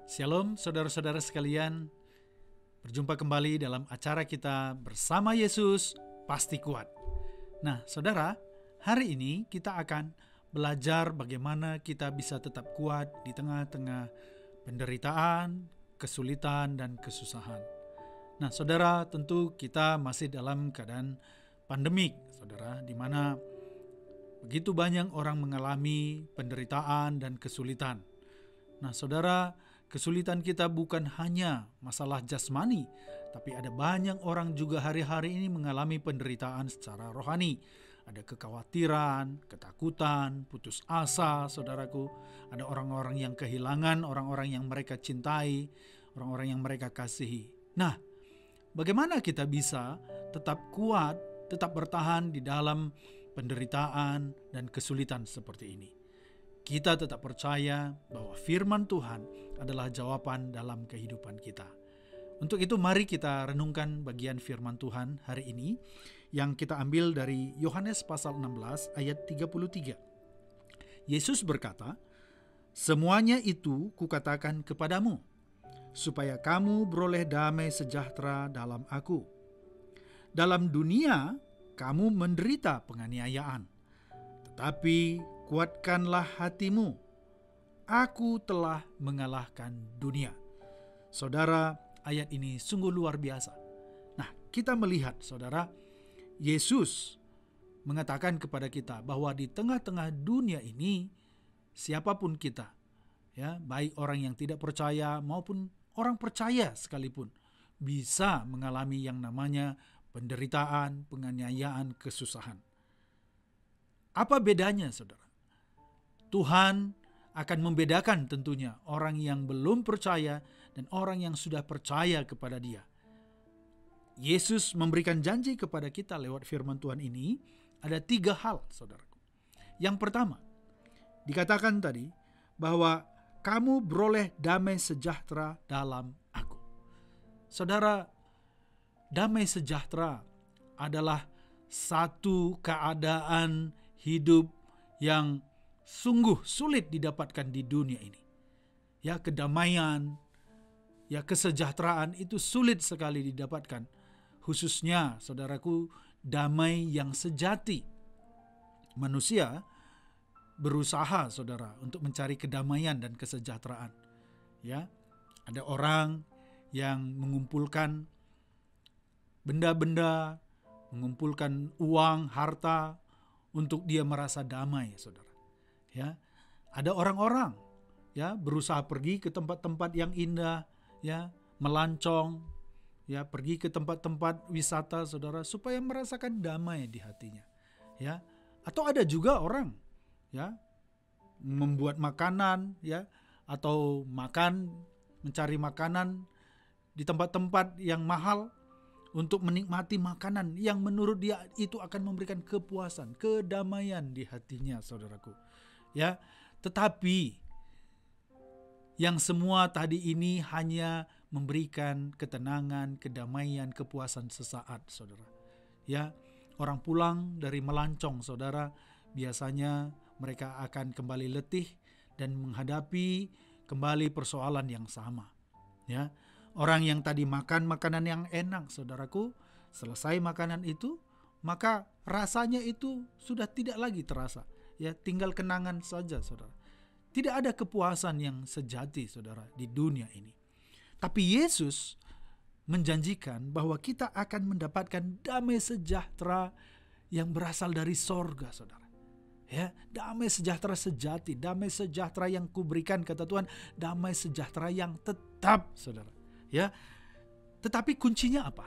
Shalom saudara-saudara sekalian, berjumpa kembali dalam acara kita Bersama Yesus Pasti Kuat. Nah saudara, hari ini kita akan belajar bagaimana kita bisa tetap kuat di tengah-tengah penderitaan, kesulitan, dan kesusahan. Nah saudara, tentu kita masih dalam keadaan pandemik, saudara, di mana begitu banyak orang mengalami penderitaan dan kesulitan. Nah saudara, kesulitan kita bukan hanya masalah jasmani, tapi ada banyak orang juga hari-hari ini mengalami penderitaan secara rohani. Ada kekhawatiran, ketakutan, putus asa, saudaraku. Ada orang-orang yang kehilangan orang-orang yang mereka cintai, orang-orang yang mereka kasihi. Nah, bagaimana kita bisa tetap kuat, tetap bertahan di dalam penderitaan dan kesulitan seperti ini? Kita tetap percaya bahwa firman Tuhan adalah jawaban dalam kehidupan kita. Untuk itu mari kita renungkan bagian firman Tuhan hari ini yang kita ambil dari Yohanes pasal 16 ayat 33. Yesus berkata, "Semuanya itu kukatakan kepadamu, supaya kamu beroleh damai sejahtera dalam aku. Dalam dunia kamu menderita penganiayaan, tetapi kuatkanlah hatimu, aku telah mengalahkan dunia." Saudara, ayat ini sungguh luar biasa. Nah, kita melihat, saudara, Yesus mengatakan kepada kita bahwa di tengah-tengah dunia ini, siapapun kita, ya, baik orang yang tidak percaya maupun orang percaya sekalipun, bisa mengalami yang namanya penderitaan, penganiayaan, kesusahan. Apa bedanya, saudara? Tuhan akan membedakan tentunya orang yang belum percaya dan orang yang sudah percaya kepada Dia. Yesus memberikan janji kepada kita lewat firman Tuhan ini, ada 3 hal, saudaraku. Yang pertama, dikatakan tadi bahwa kamu beroleh damai sejahtera dalam aku. Saudara, damai sejahtera adalah satu keadaan hidup yang sungguh sulit didapatkan di dunia ini. Ya, kedamaian, ya, kesejahteraan itu sulit sekali didapatkan. Khususnya, saudaraku, damai yang sejati. Manusia berusaha, saudara, untuk mencari kedamaian dan kesejahteraan. Ya, ada orang yang mengumpulkan benda-benda, mengumpulkan uang, harta untuk dia merasa damai, saudara. Ya, ada orang-orang ya berusaha pergi ke tempat-tempat yang indah, ya, melancong, ya, pergi ke tempat-tempat wisata, saudara, supaya merasakan damai di hatinya. Ya, atau ada juga orang ya membuat makanan, ya, atau mencari makanan di tempat-tempat yang mahal untuk menikmati makanan yang menurut dia itu akan memberikan kepuasan, kedamaian di hatinya, saudaraku. Ya, tetapi yang semua tadi ini hanya memberikan ketenangan, kedamaian, kepuasan sesaat, saudara. Ya, orang pulang dari melancong, saudara, biasanya mereka akan kembali letih dan menghadapi kembali persoalan yang sama. Ya, orang yang tadi makan makanan yang enak, saudaraku, selesai makanan itu, maka rasanya itu sudah tidak lagi terasa. Ya, tinggal kenangan saja, saudara. Tidak ada kepuasan yang sejati, saudara, di dunia ini. Tapi Yesus menjanjikan bahwa kita akan mendapatkan damai sejahtera yang berasal dari sorga, saudara. Ya, damai sejahtera sejati, damai sejahtera yang kuberikan, kata Tuhan, damai sejahtera yang tetap, saudara. Ya, tetapi kuncinya apa?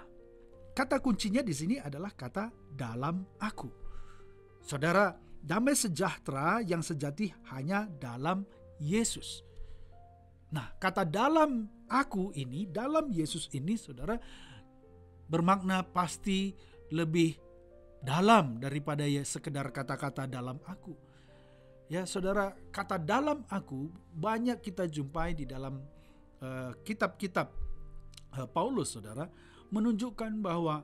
Kata kuncinya di sini adalah kata dalam aku. Saudara, damai sejahtera yang sejati hanya dalam Yesus. Nah, kata dalam aku ini, dalam Yesus ini, saudara, bermakna pasti lebih dalam daripada ya sekedar kata-kata dalam aku. Ya, saudara, kata dalam aku banyak kita jumpai di dalam kitab-kitab Paulus, saudara, menunjukkan bahwa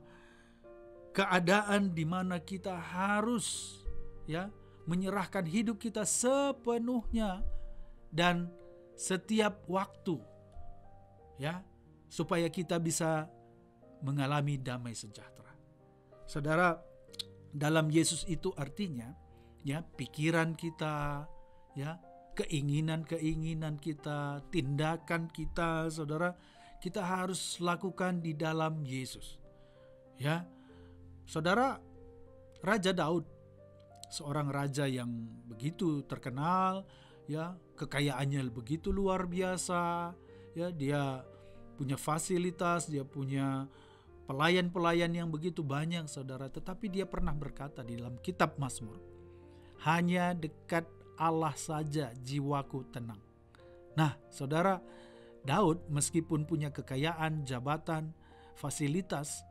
keadaan di mana kita harus ya menyerahkan hidup kita sepenuhnya dan setiap waktu ya, supaya kita bisa mengalami damai sejahtera. Saudara, dalam Yesus itu artinya ya pikiran kita, ya, keinginan-keinginan kita, tindakan kita, saudara, kita harus lakukan di dalam Yesus. Ya. Saudara, Raja Daud, seorang raja yang begitu terkenal, ya, kekayaannya begitu luar biasa, ya, dia punya fasilitas, dia punya pelayan-pelayan yang begitu banyak, saudara. Tetapi dia pernah berkata di dalam kitab Mazmur, hanya dekat Allah saja jiwaku tenang. Nah, saudara, Daud meskipun punya kekayaan, jabatan, fasilitas,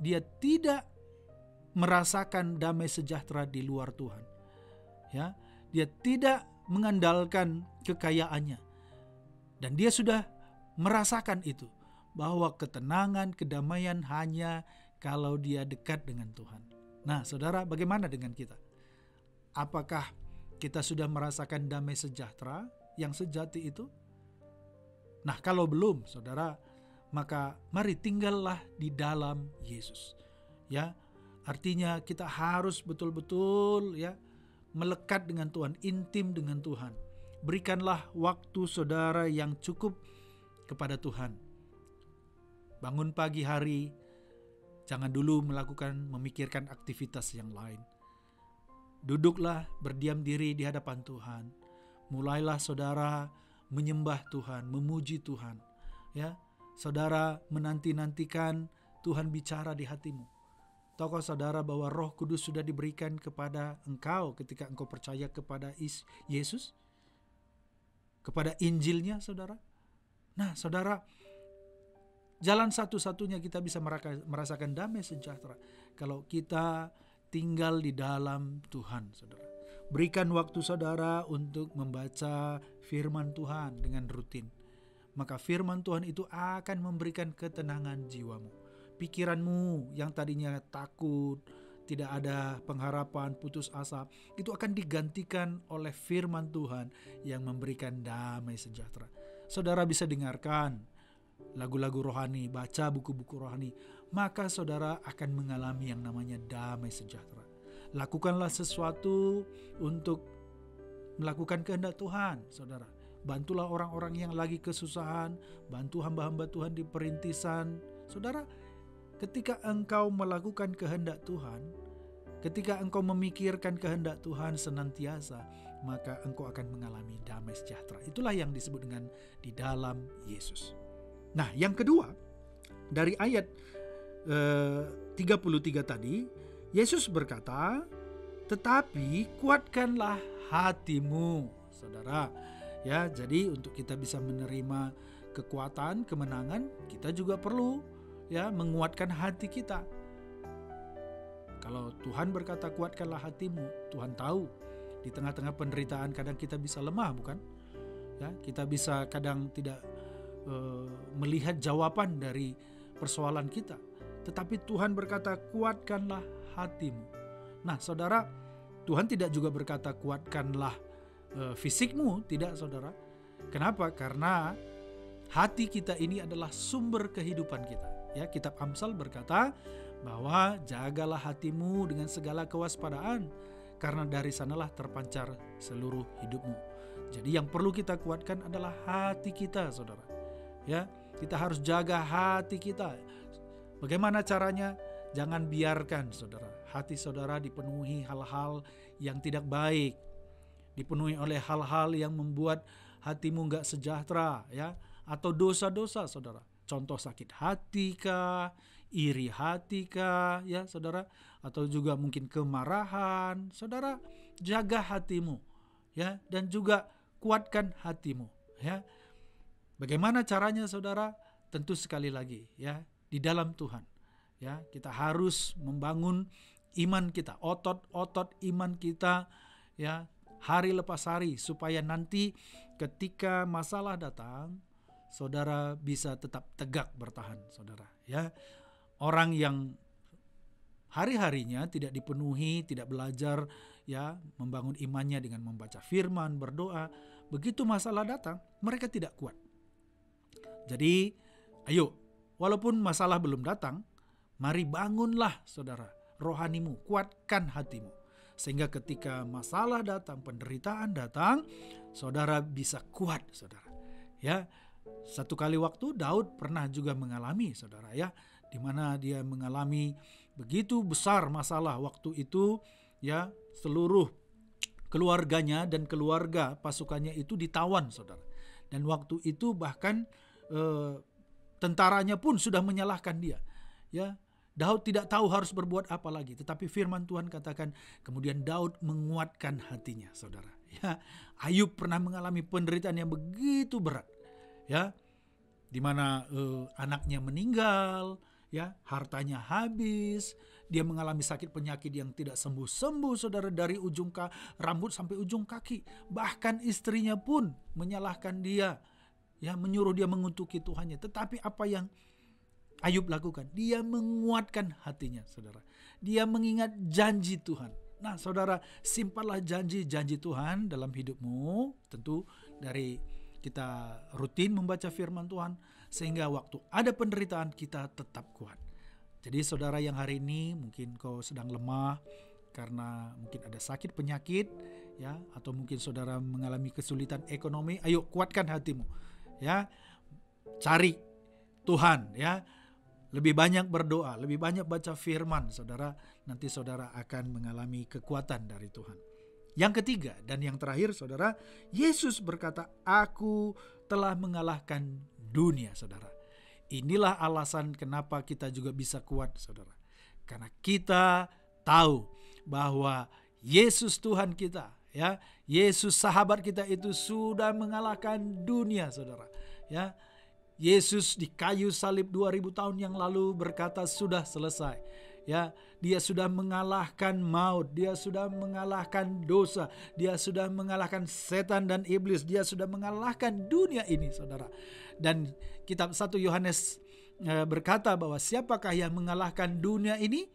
dia tidak merasakan damai sejahtera di luar Tuhan. Ya, dia tidak mengandalkan kekayaannya. Dan dia sudah merasakan itu, bahwa ketenangan, kedamaian hanya kalau dia dekat dengan Tuhan. Nah, saudara, bagaimana dengan kita? Apakah kita sudah merasakan damai sejahtera yang sejati itu? Nah, kalau belum, saudara, maka mari tinggallah di dalam Yesus. Ya, artinya kita harus betul-betul, ya, melekat dengan Tuhan, intim dengan Tuhan. Berikanlah waktu saudara yang cukup kepada Tuhan. Bangun pagi hari, jangan dulu memikirkan aktivitas yang lain. Duduklah berdiam diri di hadapan Tuhan. Mulailah saudara menyembah Tuhan, memuji Tuhan. Ya, saudara menanti-nantikan Tuhan bicara di hatimu. Tahukah saudara bahwa Roh Kudus sudah diberikan kepada engkau ketika engkau percaya kepada Yesus? Kepada Injilnya, saudara? Nah, saudara, jalan satu-satunya kita bisa merasakan damai sejahtera kalau kita tinggal di dalam Tuhan, saudara. Berikan waktu saudara untuk membaca firman Tuhan dengan rutin. Maka firman Tuhan itu akan memberikan ketenangan jiwamu. Pikiranmu yang tadinya takut, tidak ada pengharapan, putus asa, itu akan digantikan oleh firman Tuhan yang memberikan damai sejahtera. Saudara bisa dengarkan lagu-lagu rohani, baca buku-buku rohani, maka saudara akan mengalami yang namanya damai sejahtera. Lakukanlah sesuatu untuk melakukan kehendak Tuhan, saudara. Bantulah orang-orang yang lagi kesusahan, bantu hamba-hamba Tuhan di perintisan. Saudara, ketika engkau melakukan kehendak Tuhan, ketika engkau memikirkan kehendak Tuhan senantiasa, maka engkau akan mengalami damai sejahtera. Itulah yang disebut dengan di dalam Yesus. Nah, yang kedua, dari ayat 33 tadi, Yesus berkata, tetapi kuatkanlah hatimu, saudara. Ya, jadi untuk kita bisa menerima kekuatan, kemenangan, kita juga perlu, ya, menguatkan hati kita. Kalau Tuhan berkata kuatkanlah hatimu, Tuhan tahu di tengah-tengah penderitaan kadang kita bisa lemah, bukan? Ya, kita bisa kadang tidak melihat jawaban dari persoalan kita. Tetapi Tuhan berkata kuatkanlah hatimu. Nah, saudara, Tuhan tidak juga berkata kuatkanlah fisikmu, tidak, saudara. Kenapa? Karena hati kita ini adalah sumber kehidupan kita. Ya, kitab Amsal berkata bahwa jagalah hatimu dengan segala kewaspadaan, karena dari sanalah terpancar seluruh hidupmu. Jadi yang perlu kita kuatkan adalah hati kita, saudara. Ya, kita harus jaga hati kita. Bagaimana caranya? Jangan biarkan, saudara, hati saudara dipenuhi hal-hal yang tidak baik, dipenuhi oleh hal-hal yang membuat hatimu gak sejahtera, ya, atau dosa-dosa, saudara. Contoh sakit hati kah, iri hati kah, ya, saudara, atau juga mungkin kemarahan. Saudara, jaga hatimu, ya, dan juga kuatkan hatimu, ya. Bagaimana caranya, saudara? Tentu sekali lagi, ya, di dalam Tuhan. Ya, kita harus membangun iman kita, otot-otot iman kita, ya, hari lepas hari, supaya nanti ketika masalah datang, saudara bisa tetap tegak bertahan, saudara. Ya, orang yang hari-harinya tidak dipenuhi, tidak belajar, ya, membangun imannya dengan membaca firman, berdoa, begitu masalah datang, mereka tidak kuat. Jadi Ayo, walaupun masalah belum datang, mari bangunlah saudara, rohanimu, kuatkan hatimu. Sehingga ketika masalah datang, penderitaan datang, saudara bisa kuat, saudara. Ya, satu kali waktu Daud pernah juga mengalami, saudara, ya, di mana dia mengalami begitu besar masalah waktu itu, ya, seluruh keluarganya dan keluarga pasukannya itu ditawan, saudara. Dan waktu itu bahkan tentaranya pun sudah menyalahkan dia. Ya, Daud tidak tahu harus berbuat apa lagi. Tetapi firman Tuhan katakan, kemudian Daud menguatkan hatinya, saudara. Ya, Ayub pernah mengalami penderitaan yang begitu berat. Ya, di mana anaknya meninggal, ya, hartanya habis, dia mengalami sakit penyakit yang tidak sembuh-sembuh, saudara, dari ujung rambut sampai ujung kaki. Bahkan istrinya pun menyalahkan dia, ya, menyuruh dia mengutuki Tuhannya. Tetapi apa yang Ayub lakukan? Dia menguatkan hatinya, saudara. Dia mengingat janji Tuhan. Nah, saudara, simpanlah janji-janji Tuhan dalam hidupmu. Tentu dari kita rutin membaca firman Tuhan, sehingga waktu ada penderitaan kita tetap kuat. Jadi saudara yang hari ini mungkin kau sedang lemah karena mungkin ada sakit penyakit, ya, atau mungkin saudara mengalami kesulitan ekonomi, ayo kuatkan hatimu, ya, cari Tuhan, ya, lebih banyak berdoa, lebih banyak baca firman, saudara, nanti saudara akan mengalami kekuatan dari Tuhan. Yang ketiga dan yang terakhir, saudara, Yesus berkata, aku telah mengalahkan dunia, saudara. Inilah alasan kenapa kita juga bisa kuat, saudara. Karena kita tahu bahwa Yesus Tuhan kita, ya, Yesus sahabat kita itu sudah mengalahkan dunia, saudara. Ya, Yesus di kayu salib 2000 tahun yang lalu berkata sudah selesai. Ya, dia sudah mengalahkan maut, dia sudah mengalahkan dosa, dia sudah mengalahkan setan dan iblis, dia sudah mengalahkan dunia ini, saudara. Dan kitab 1 Yohanes berkata bahwa siapakah yang mengalahkan dunia ini?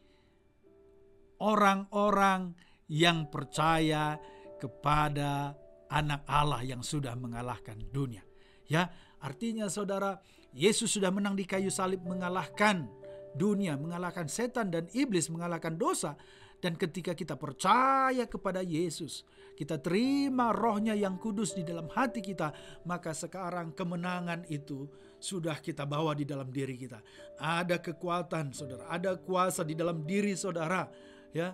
Orang-orang yang percaya kepada anak Allah yang sudah mengalahkan dunia. Ya, artinya saudara, Yesus sudah menang di kayu salib, mengalahkan dunia, mengalahkan setan dan iblis, mengalahkan dosa. Dan ketika kita percaya kepada Yesus, kita terima Roh-Nya yang kudus di dalam hati kita, maka sekarang kemenangan itu sudah kita bawa di dalam diri kita. Ada kekuatan, saudara, ada kuasa di dalam diri saudara, ya.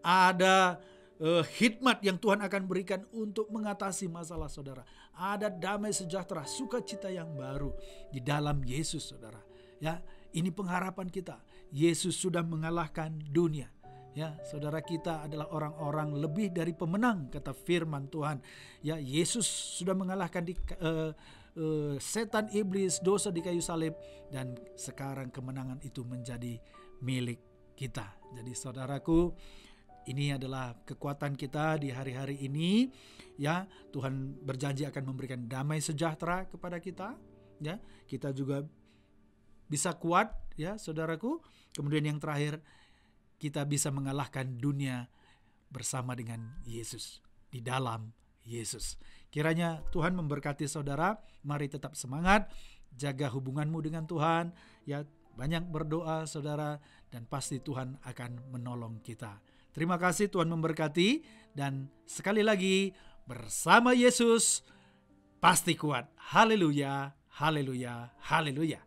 Ada hikmat yang Tuhan akan berikan untuk mengatasi masalah saudara. Ada damai sejahtera, sukacita yang baru di dalam Yesus, saudara. Ya, ini pengharapan kita. Yesus sudah mengalahkan dunia. Ya, saudara, kita adalah orang-orang lebih dari pemenang, kata firman Tuhan. Ya, Yesus sudah mengalahkan setan, iblis, dosa di kayu salib, dan sekarang kemenangan itu menjadi milik kita. Jadi saudaraku, ini adalah kekuatan kita di hari-hari ini. Ya, Tuhan berjanji akan memberikan damai sejahtera kepada kita. Ya, kita juga bisa kuat, ya, saudaraku. Kemudian yang terakhir, kita bisa mengalahkan dunia bersama dengan Yesus, di dalam Yesus. Kiranya Tuhan memberkati saudara. Mari tetap semangat, jaga hubunganmu dengan Tuhan, ya, banyak berdoa saudara, dan pasti Tuhan akan menolong kita. Terima kasih, Tuhan memberkati, dan sekali lagi bersama Yesus pasti kuat. Haleluya, haleluya, haleluya.